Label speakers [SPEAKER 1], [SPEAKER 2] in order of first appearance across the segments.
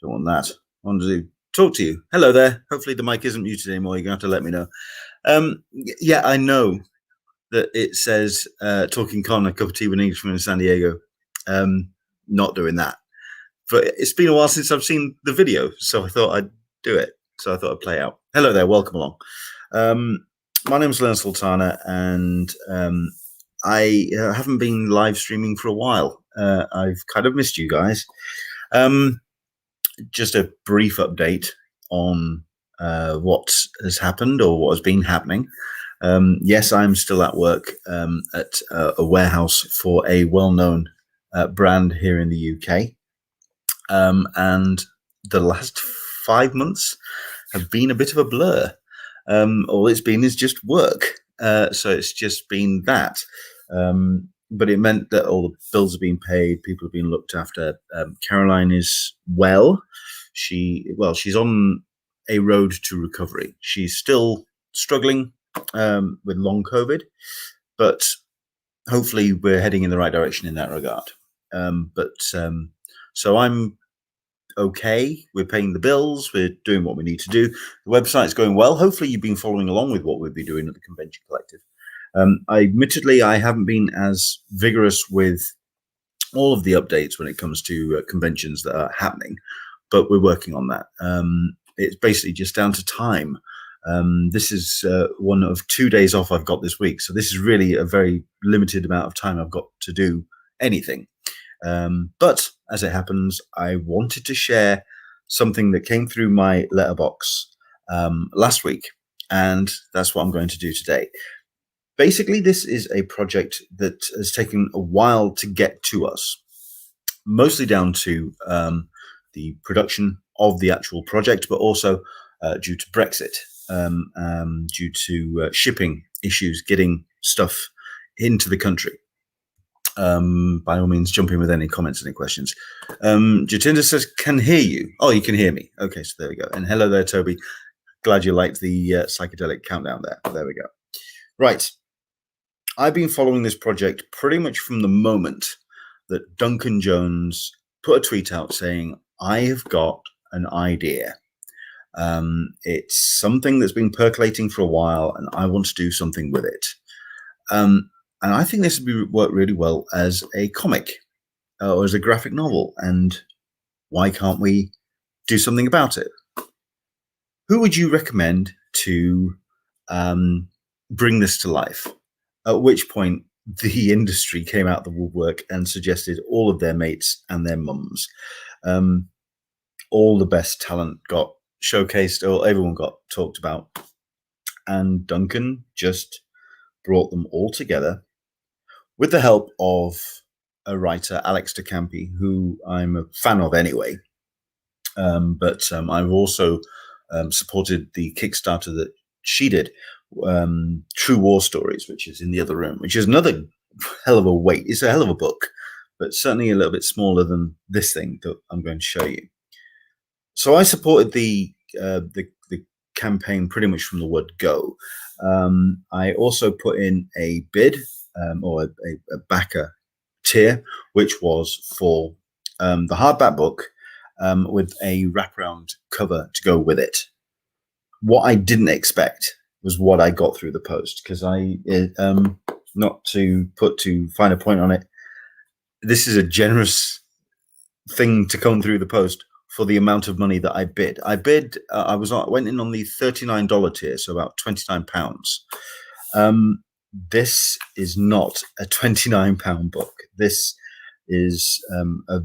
[SPEAKER 1] Don't want that. I want to talk to you. Hello there. Hopefully the mic isn't muted anymore. You're going to have to let me know. Yeah, I know that it says Talking Con, a cup of tea with an Englishman in San Diego. Not doing that. But it's been a while since I've seen the video, so I thought I'd do it. So I thought I'd play out. Hello there. Welcome along. My name's Len Sultana, and I haven't been live streaming for a while. I've kind of missed you guys. Just a brief update on what has happened or what has been happening. Yes, I'm still at work at a warehouse for a well-known brand here in the UK. And the last 5 months have been a bit of a blur. All it's been is just work. So it's just been that. But it meant that all the bills have been paid, people have been looked after. Caroline is well. She's on a road to recovery. She's still struggling with long COVID, but hopefully we're heading in the right direction in that regard. So I'm okay. We're paying the bills. We're doing what we need to do. The website's going well. Hopefully you've been following along with what we'll be doing at the Convention Collective. Admittedly, I haven't been as vigorous with all of the updates when it comes to conventions that are happening, but we're working on that. It's basically just down to time. This is one of 2 days off I've got this week, so this is really a very limited amount of time I've got to do anything. But as it happens, I wanted to share something that came through my letterbox last week, and that's what I'm going to do today. Basically, this is a project that has taken a while to get to us, mostly down to the production of the actual project, but also due to Brexit, due to shipping issues, getting stuff into the country. By all means, jump in with any comments, any questions. Jatinder says, can hear you. Oh, you can hear me. Okay, so there we go. And hello there, Toby. Glad you liked the psychedelic countdown there. There we go. Right. I've been following this project pretty much from the moment that Duncan Jones put a tweet out saying, I have got an idea. It's something that's been percolating for a while, and I want to do something with it. And I think this would work really well as a comic or as a graphic novel. And why can't we do something about it? Who would you recommend to bring this to life? At which point the industry came out of the woodwork and suggested all of their mates and their mums. All the best talent got showcased, or everyone got talked about. And Duncan just brought them all together with the help of a writer, Alex de Campi, who I'm a fan of anyway. But I've also supported the Kickstarter that she did, True War Stories, which is in the other room, which is another hell of a weight. It's a hell of a book, but certainly a little bit smaller than this thing that I'm going to show you. So I supported the campaign pretty much from the word go. I also put in a bid or a backer tier, which was for the hardback book with a wraparound cover to go with it. What I didn't expect was what I got through the post, because not to put too fine a point on it, this is a generous thing to come through the post for the amount of money that I bid. I went in on the $39 tier, so about £29. This is not a £29 book. This is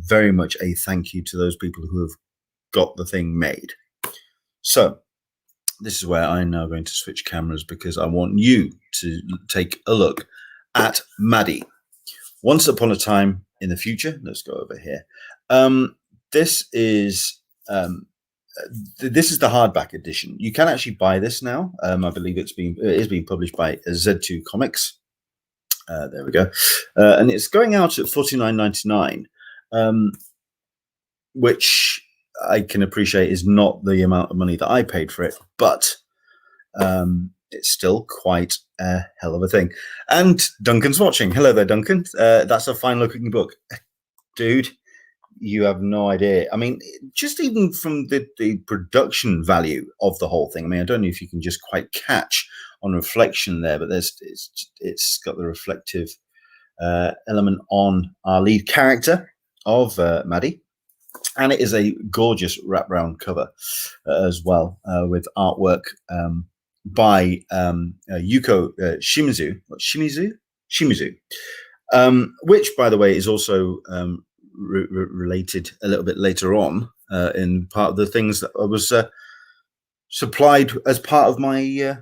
[SPEAKER 1] very much a thank you to those people who have got the thing made. So this is where I'm now going to switch cameras, because I want you to take a look at MADI. Once upon a time in the future, let's go over here. This is the hardback edition. You can actually buy this now. I believe it is being published by Z2 Comics. There we go. And it's going out at $49.99, which I can appreciate is not the amount of money that I paid for it, but it's still quite a hell of a thing. And Duncan's watching. Hello there, Duncan. That's a fine looking book. Dude, you have no idea. I mean, just even from the production value of the whole thing. I mean, I don't know if you can just quite catch on reflection there, but it's got the reflective element on our lead character of MADI. And it is a gorgeous wraparound cover as well, with artwork by Yuko Shimizu, which, by the way, is also related a little bit later on in part of the things that I was supplied as part of my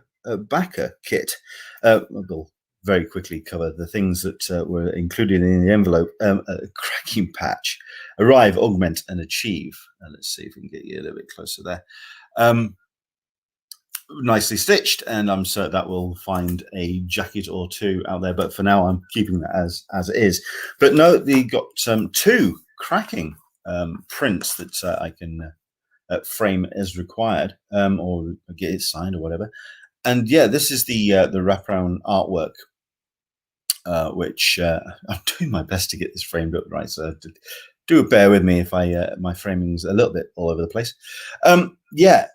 [SPEAKER 1] backer kit. We'll very quickly cover the things that were included in the envelope. A cracking patch. Arrive, augment, and achieve. Let's see if we can get you a little bit closer there. Nicely stitched, and I'm certain that we'll find a jacket or two out there, but for now I'm keeping that as it is. But no, they got two cracking prints that I can frame as required, or get it signed or whatever. And yeah, this is the wraparound artwork, which I'm doing my best to get this framed up right, so do bear with me if my framing's a little bit all over the place. Yeah,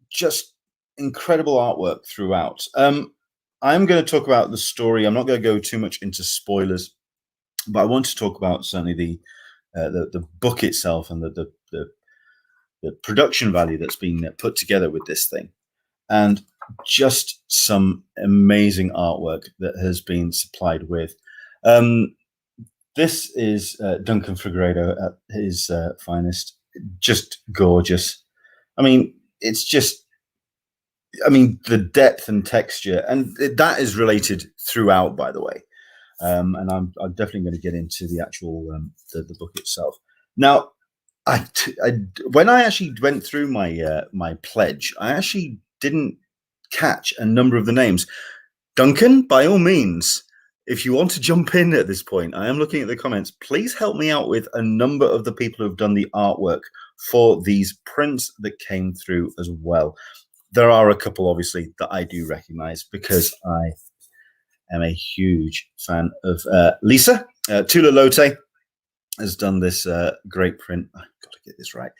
[SPEAKER 1] just incredible artwork throughout. I'm going to talk about the story. I'm not going to go too much into spoilers, but I want to talk about certainly the book itself and the production value that's been put together with this thing, and just some amazing artwork that has been supplied with. This is Duncan Figueredo at his finest. Just gorgeous. I mean, it's just, I mean, the depth and texture, and that is related throughout, by the way. And I'm definitely going to get into the actual the book itself. Now, when I actually went through my pledge, I actually didn't catch a number of the names. Duncan, by all means, if you want to jump in at this point, I am looking at the comments. Please help me out with a number of the people who have done the artwork for these prints that came through as well. There are a couple, obviously, that I do recognize because I am a huge fan of Lisa. Tula Lote has done this great print. I've got to get this right.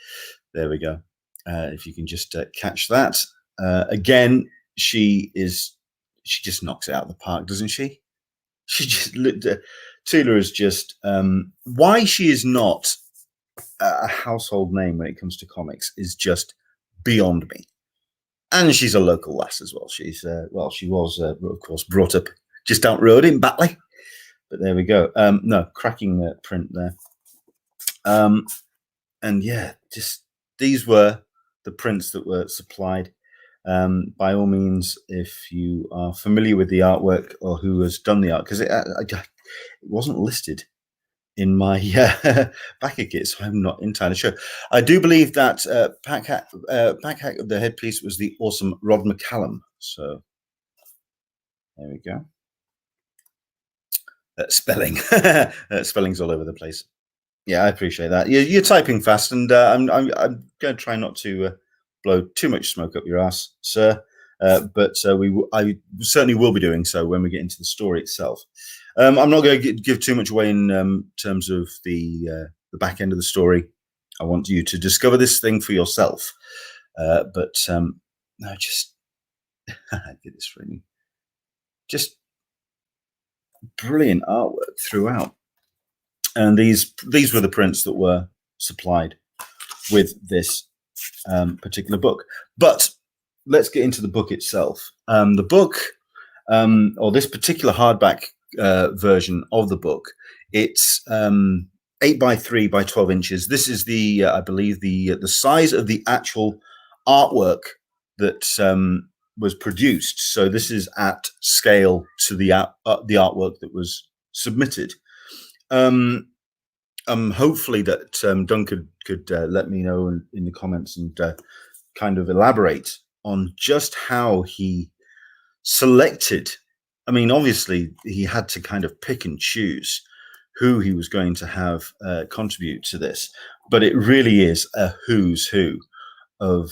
[SPEAKER 1] There we go. If you can just catch that. Again, she just knocks it out of the park, doesn't she? She just looked at Tula is just why she is not a household name when it comes to comics is just beyond me. And she's a local lass as well. She's she was of course brought up just down the road in Batley, but there we go. No, cracking print there. And yeah, just these were the prints that were supplied. By all means, if you are familiar with the artwork or who has done the art, because it wasn't listed in my backer kit, so I'm not entirely sure. I do believe that pack hack of the headpiece was the awesome Rod McCallum. So there we go. Spelling, spelling's all over the place. Yeah, I appreciate that. You're typing fast, and I'm going to try not to blow too much smoke up your ass, sir. But I certainly will be doing so when we get into the story itself. I'm not going to give too much away in terms of the back end of the story. I want you to discover this thing for yourself. But no, just get this really, just brilliant artwork throughout. And these were the prints that were supplied with this particular book. But let's get into the book itself. The book, or this particular hardback version of the book, it's 8 by 3 by 12 inches. This is the I believe the size of the actual artwork that was produced. So this is at scale to the artwork that was submitted. Hopefully that Duncan could let me know in the comments and kind of elaborate on just how he selected. I mean, obviously he had to kind of pick and choose who he was going to have contribute to this, but it really is a who's who of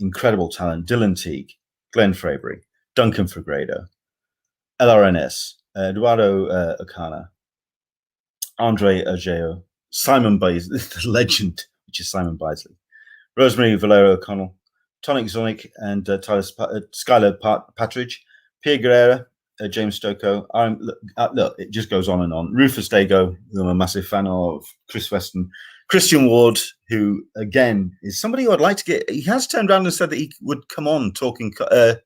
[SPEAKER 1] incredible talent. Dylan Teague, Glenn Fabry, Duncan Figueredo, LRNS, Eduardo Ocana, Andre Ageo, Simon Bisley, the legend, which is Simon Bisley, Rosemary Valero O'Connell, Tonic Zonic, and Skylar Patridge, Pierre Guerrera, James Stocco. Look, it just goes on and on. Rufus Dago, who I'm a massive fan of, Chris Weston, Christian Ward, who again is somebody who I'd like to get. He has turned around and said that he would come on talking con, a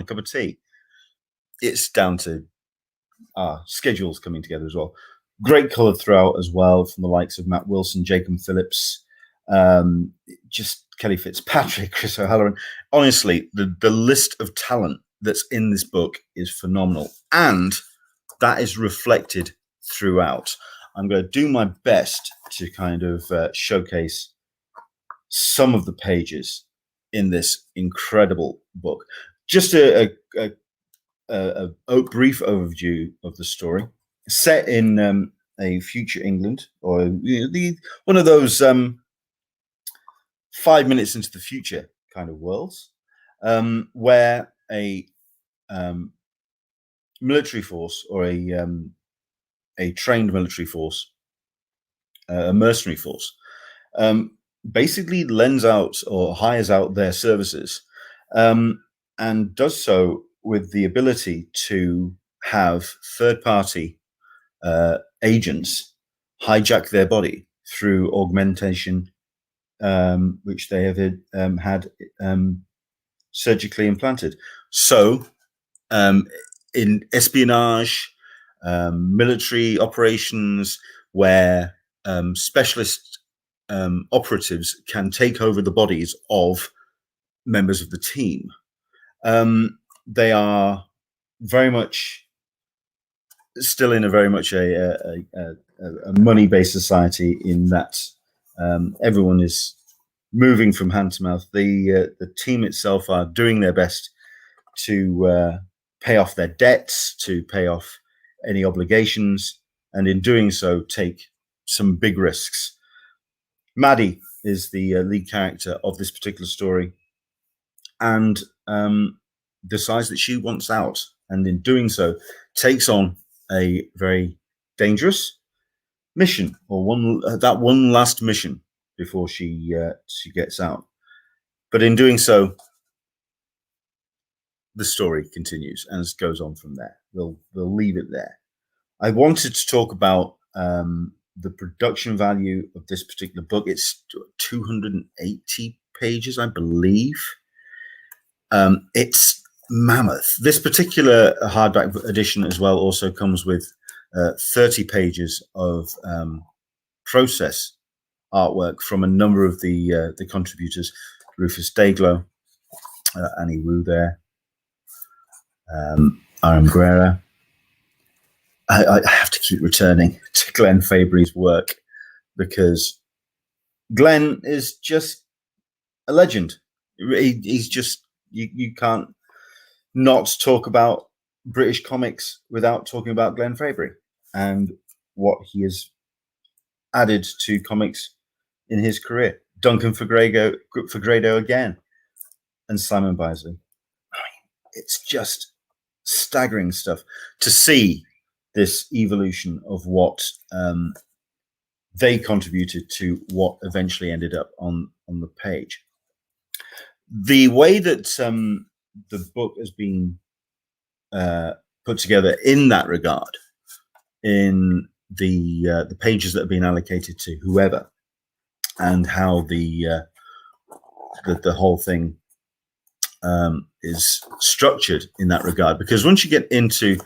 [SPEAKER 1] cup of tea. It's down to schedules coming together as well. Great color throughout as well from the likes of Matt Wilson, Jacob Phillips, just Kelly Fitzpatrick, Chris O'Halloran. Honestly, the list of talent that's in this book is phenomenal, and that is reflected throughout. I'm going to do my best to kind of showcase some of the pages in this incredible book. Just a brief overview of the story, set in a future England, or one of those 5 minutes into the future kind of worlds, where a military force, or a trained military force, a mercenary force, basically lends out or hires out their services, and does so with the ability to have third-party agents hijack their body through augmentation, which they have had surgically implanted. So in espionage, military operations, where specialist operatives can take over the bodies of members of the team, they are very much still in a very much a money-based society, in that everyone is moving from hand to mouth. The team itself are doing their best to pay off their debts, to pay off any obligations, and in doing so, take some big risks. MADI is the lead character of this particular story, and decides that she wants out, and in doing so, takes on a very dangerous mission, or one last mission before she gets out. But in doing so, the story continues and goes on from there. We'll leave it there. I wanted to talk about the production value of this particular book. It's 280 pages, I believe. It's mammoth. This particular hardback edition as well also comes with 30 pages of process artwork from a number of the contributors. Rufus Dayglow, Annie Wu there, Aaron Guerra. I have to keep returning to Glenn Fabry's work, because Glenn is just a legend. He's just, you can't not talk about British comics without talking about Glenn Fabry and what he has added to comics in his career. Duncan Fagredo again, and Simon Bisley. I mean, it's just staggering stuff to see this evolution of what they contributed to what eventually ended up on the page. The way that the book has been put together in that regard, in the pages that have been allocated to whoever, and how the whole thing is structured in that regard. Because once you get into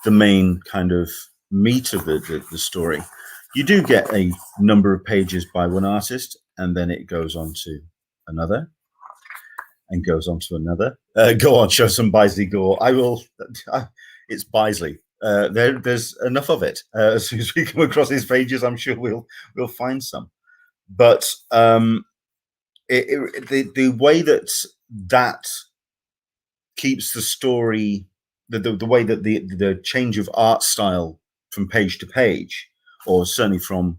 [SPEAKER 1] the main kind of meat of the story, you do get a number of pages by one artist, and then it goes on to another, and goes on to another. Go on, show some Bisley gore. I will. It's Bisley. There's enough of it. As soon as we come across his pages, I'm sure we'll find some. But the way that keeps the story, the way that the change of art style from page to page, or certainly from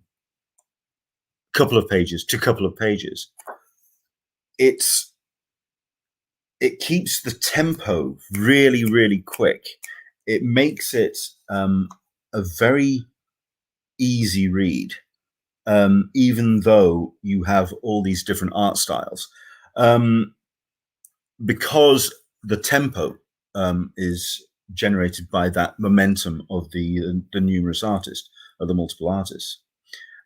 [SPEAKER 1] couple of pages to couple of pages, it keeps the tempo really, really quick. It makes it a very easy read. even though you have all these different art styles, because the tempo is generated by that momentum of the numerous artists, of the multiple artists.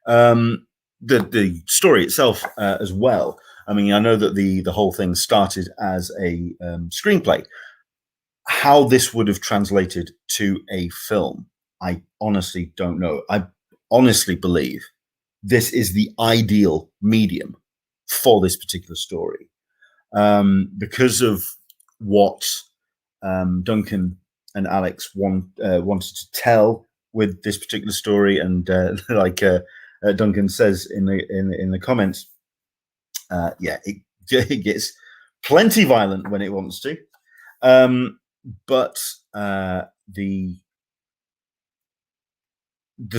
[SPEAKER 1] The story itself as well. I mean, I know that the whole thing started as a screenplay. How this would have translated to a film, I honestly don't know. I honestly believe this is the ideal medium for this particular story, because of what Duncan and Alex wanted to tell with this particular story, and like Duncan says in the comments, yeah, it gets plenty violent when it wants to, but the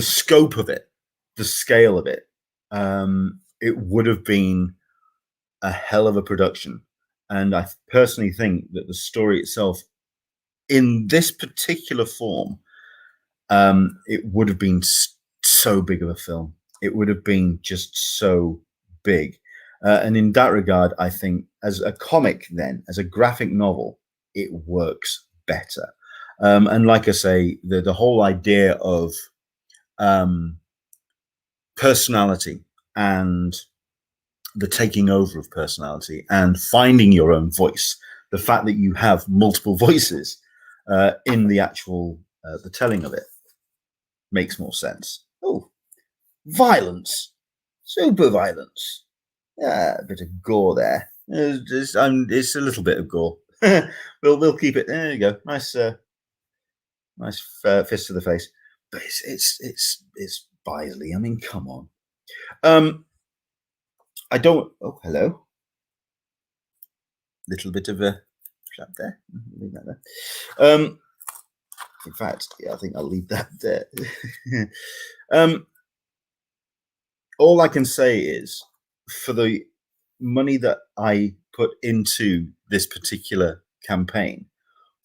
[SPEAKER 1] scope of it, the scale of it, it would have been a hell of a production. And I personally think that the story itself, in this particular form, it would have been so big of a film. It would have been just so big. And in that regard, I think as a comic, then, as a graphic novel, it works better. And like I say, the whole idea of personality and the taking over of personality and finding your own voice, the fact that you have multiple voices in the actual the telling of it, makes more sense. Oh, violence, super violence. Yeah, a bit of gore there. It's a little bit of gore. we'll keep it. There you go. Nice, nice fist to the face. But it's Bisley. I mean, come on. I don't. Oh, hello. Little bit of a flap there. Leave that there. In fact, yeah, I think I'll leave that there. All I can say is, for the money that I put into this particular campaign,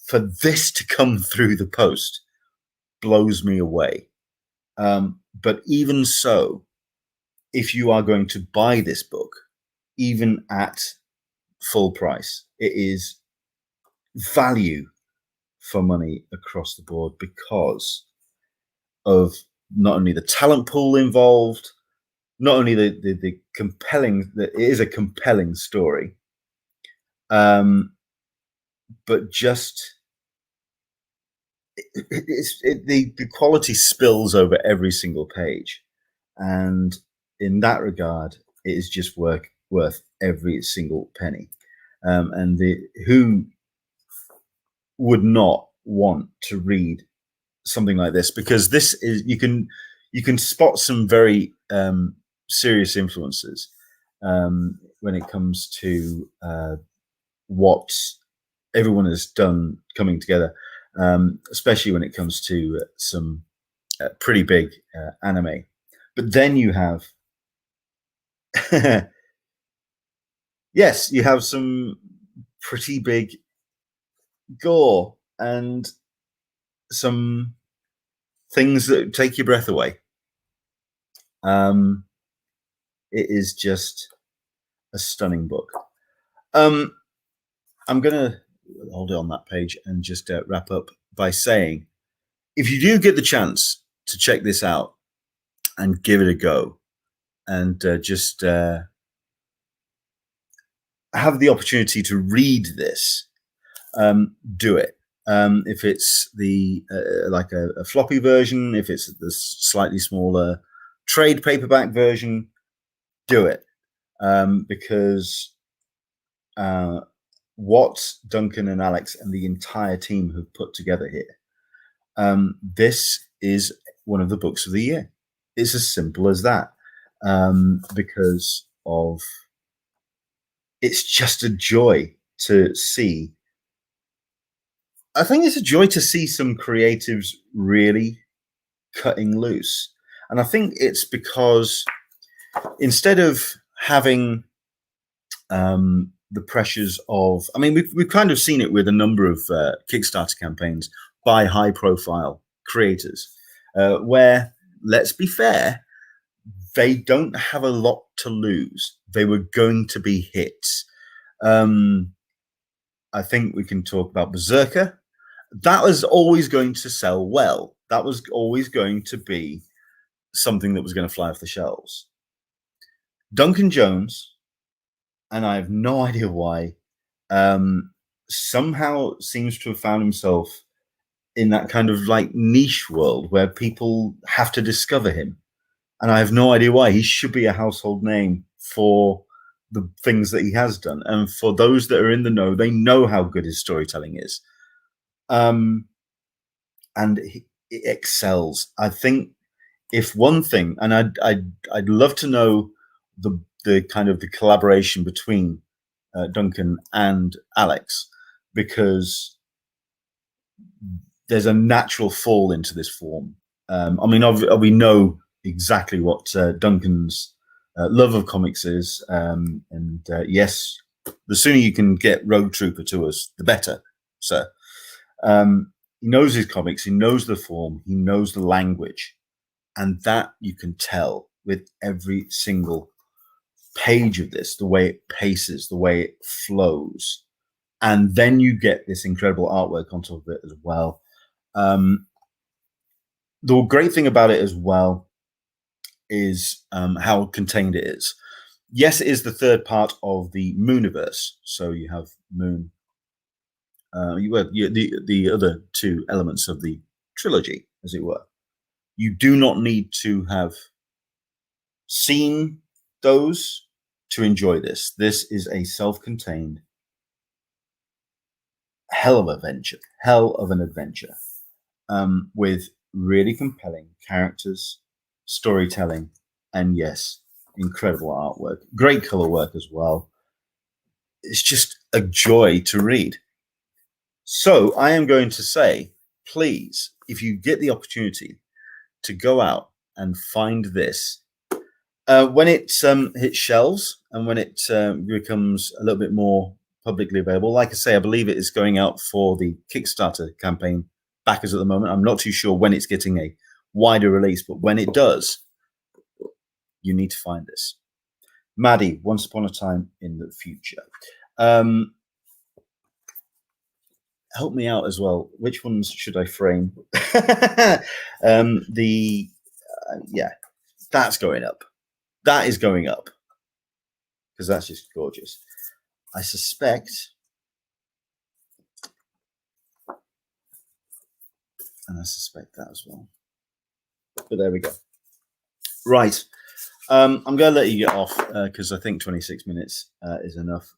[SPEAKER 1] for this to come through the post blows me away. But even so, if you are going to buy this book, even at full price, it is value for money across the board, because of not only the talent pool involved, not only the compelling, that it is a compelling story, but just the quality spills over every single page, and in that regard, it is just worth every single penny. And who would not want to read something like this? Because this is, you can spot some very serious influences when it comes to what everyone has done coming together, especially when it comes to some pretty big anime. But then you have yes, you have some pretty big gore and some things that take your breath away. It is just a stunning book. I'm gonna hold it on that page and just wrap up by saying, if you do get the chance to check this out and give it a go, and just have the opportunity to read this, do it. If it's the like a floppy version, if it's the slightly smaller trade paperback version, do it, because what Duncan and Alex and the entire team have put together here, this is one of the books of the year. It's as simple as that, because of, it's just a joy to see. I think it's a joy to see some creatives really cutting loose. And I think it's because instead of having the pressures of, I mean, we've kind of seen it with a number of Kickstarter campaigns by high profile creators, where, let's be fair, they don't have a lot to lose. They were going to be hits. I think we can talk about Berserker. That was always going to sell well. That was always going to be something that was going to fly off the shelves. Duncan Jones, and I have no idea why, somehow seems to have found himself in that kind of like niche world where people have to discover him. And I have no idea why. He should be a household name for the things that he has done. And for those that are in the know, they know how good his storytelling is. And he excels. I think if one thing, and I'd love to know the kind of the collaboration between Duncan and Alex, because there's a natural fall into this form. I mean, we know exactly what Duncan's love of comics is, and yes, the sooner you can get Rogue Trooper to us, the better, sir. He knows his comics, he knows the form, he knows the language, and that you can tell with every single page of this, the way it paces, the way it flows, and then you get this incredible artwork on top of it as well. The great thing about it as well is how contained it is. Yes, it is the third part of the Mooniverse. So you have Moon. The other two elements of the trilogy, as it were. You do not need to have seen those to enjoy this. This is a self-contained hell of an adventure, with really compelling characters, storytelling, and yes, incredible artwork, great color work as well. It's just a joy to read. So I am going to say, please, if you get the opportunity to go out and find this, when it hits shelves and when it becomes a little bit more publicly available, like I say, I believe it is going out for the Kickstarter campaign backers at the moment. I'm not too sure when it's getting a wider release, but when it does, you need to find this. MADI, Once Upon a Time in the Future. Help me out as well. Which ones should I frame? Yeah, that's going up. That is going up because that's just gorgeous. I suspect, and I suspect that as well. But there we go. Right. I'm going to let you get off because I think 26 minutes is enough.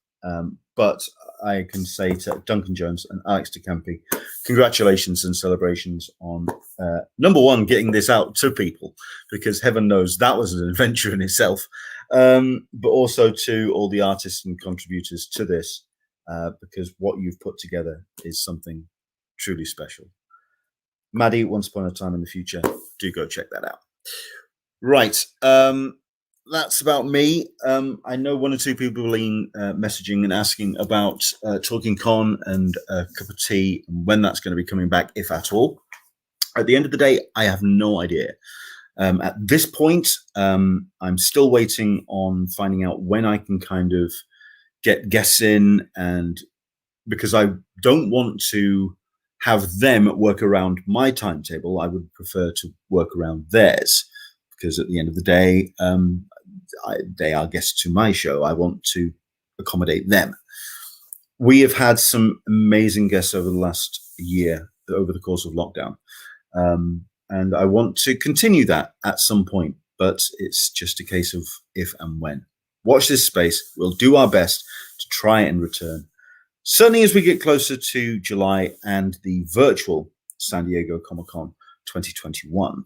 [SPEAKER 1] But I can say to Duncan Jones and Alex de Campi, congratulations and celebrations on, number one, getting this out to people, because heaven knows that was an adventure in itself. But also to all the artists and contributors to this, because what you've put together is something truly special. MADI, Once Upon a Time in the Future. Do go check that out. Right. That's about me. I know one or two people have been messaging and asking about Talking Con and a cup of tea and when that's going to be coming back, if at all. At the end of the day, I have no idea. At this point, I'm still waiting on finding out when I can kind of get guests in, and because I don't want to have them work around my timetable, I would prefer to work around theirs, because at the end of the day, they are guests to my show. I want to accommodate them. We have had some amazing guests over the last year, over the course of lockdown. And I want to continue that at some point, but it's just a case of if and when. Watch this space. We'll do our best to try and return. Certainly as we get closer to July and the virtual San Diego Comic-Con 2021.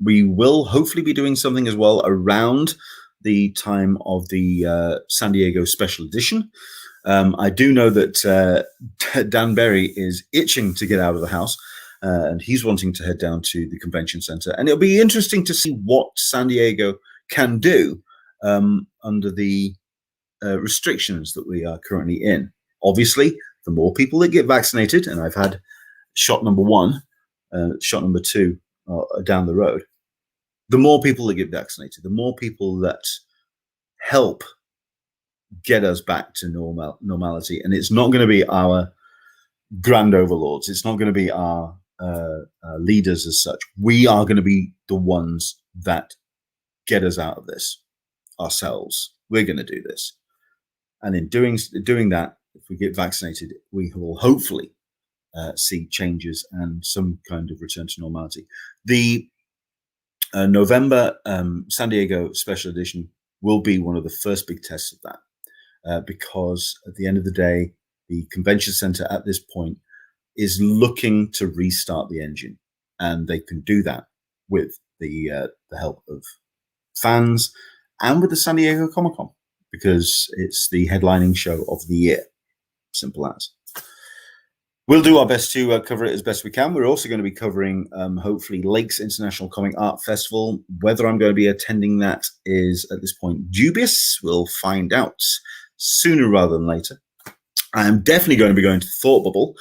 [SPEAKER 1] We will hopefully be doing something as well around the time of the San Diego special edition. I do know that Dan Berry is itching to get out of the house, and he's wanting to head down to the convention center. And it'll be interesting to see what San Diego can do under the restrictions that we are currently in. Obviously, the more people that get vaccinated, and I've had shot number 1, shot number 2 down the road, the more people that get vaccinated, the more people that help get us back to normality. And it's not going to be our grand overlords. It's not going to be our leaders as such. We are going to be the ones that get us out of this ourselves. We're going to do this. And in doing that, if we get vaccinated, we will hopefully see changes and some kind of return to normality. The November San Diego Special Edition will be one of the first big tests of that, because at the end of the day, the convention center at this point is looking to restart the engine, and they can do that with the help of fans and with the San Diego Comic-Con, because it's the headlining show of the year. Simple as. We'll do our best to cover it as best we can. We're also going to be covering, hopefully, Lakes International Comic Art Festival. Whether I'm going to be attending that is, at this point, dubious. We'll find out sooner rather than later. I'm definitely going to be going to Thought Bubble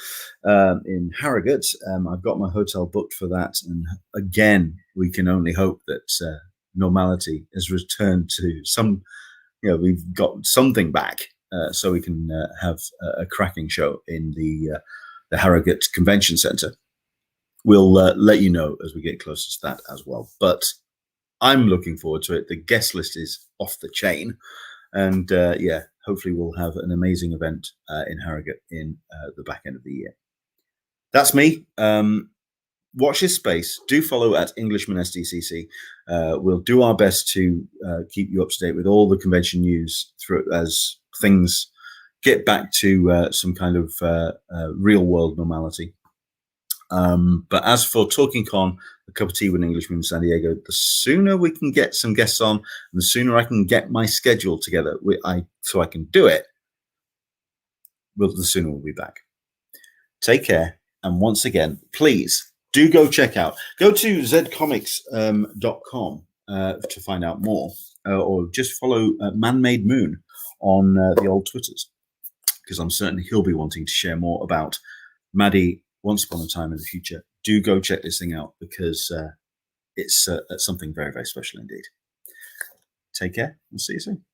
[SPEAKER 1] in Harrogate. I've got my hotel booked for that. And again, we can only hope that normality has returned to some, we've got something back so we can have a cracking show in the Harrogate Convention Centre. We'll let you know as we get closer to that as well. But I'm looking forward to it. The guest list is off the chain. And yeah, hopefully we'll have an amazing event in Harrogate in the back end of the year. That's me. Watch this space. Do follow at Englishman SDCC. We'll do our best to keep you up to date with all the convention news through as things get back to some kind of real world normality. But as for Talking Con, a cup of tea with Englishman in San Diego, the sooner we can get some guests on, and the sooner I can get my schedule together so I can do it, the sooner we'll be back. Take care. And once again, please do go to zcomics.com to find out more, or just follow Man-Made Moon on the old Twitters, because I'm certain he'll be wanting to share more about MADI Once Upon a Time in the Future. Do go check this thing out, because it's something very, very special indeed. Take care. We'll see you soon.